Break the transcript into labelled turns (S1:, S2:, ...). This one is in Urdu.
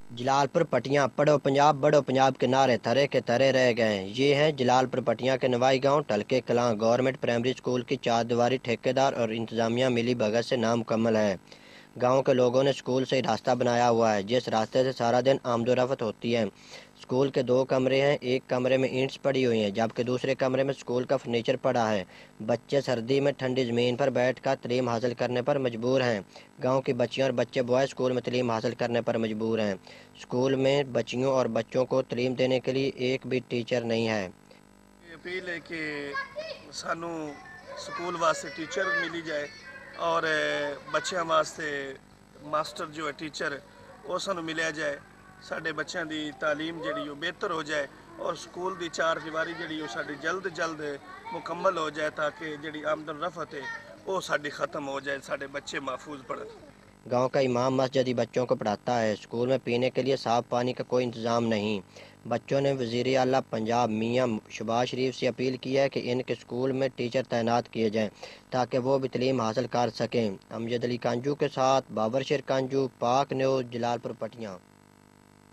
S1: جلال پور پٹیاں پڑھو پنجاب کے نعرے تھرے کے تھرے رہ گئے ہیں۔ یہ ہیں جلال پور پٹیاں کے نوائی گاؤں ٹلکے کلاں گورنمنٹ پرائمری اسکول کی چار دیواری ٹھیکیدار اور انتظامیہ ملی بھگت سے نامکمل ہے۔ گاؤں کے لوگوں نے اسکول سے راستہ بنایا ہوا ہے جس راستے سے سارا دن آمد و رفت ہوتی ہے۔ اسکول کے 2 کمرے ہیں، ایک کمرے میں اینٹس پڑی ہوئی ہیں جبکہ دوسرے کمرے میں اسکول کا فرنیچر پڑا ہے۔ بچے سردی میں ٹھنڈی زمین پر بیٹھ کر تعلیم حاصل کرنے پر مجبور ہیں۔ گاؤں کی بچیاں اور بچے بوائے اسکول میں تعلیم حاصل کرنے پر مجبور ہیں۔ اسکول میں بچیوں اور بچوں کو تعلیم دینے کے لیے ایک بھی ٹیچر نہیں ہے۔
S2: اپیل ہے کہ سانو سکول واسطے ٹیچر ملی جائے اور بچیاں واسطے ماسٹر جو ہے ٹیچر وہ سانو ملیا جائے، ساڈے بچیاں دی تعلیم جڑی وہ بہتر ہو جائے اور سکول دی چار دیواری جڑی وہ ساڈی جلد مکمل ہو جائے تاکہ جڑی آمدن رفت ہے وہ ساڈی ختم ہو جائے، ساڈے بچے محفوظ پڑھن۔
S1: گاؤں کا امام مسجدی بچوں کو پڑھاتا ہے۔ اسکول میں پینے کے لیے صاف پانی کا کوئی انتظام نہیں۔ بچوں نے وزیر اعلیٰ پنجاب میاں شہباز شریف سے اپیل کی ہے کہ ان کے اسکول میں ٹیچر تعینات کیے جائیں تاکہ وہ بھی تعلیم حاصل کر سکیں۔ امجد علی کانجو کے ساتھ بابر شیر کانجو، پاک نیوز، جلال پور پٹیاں۔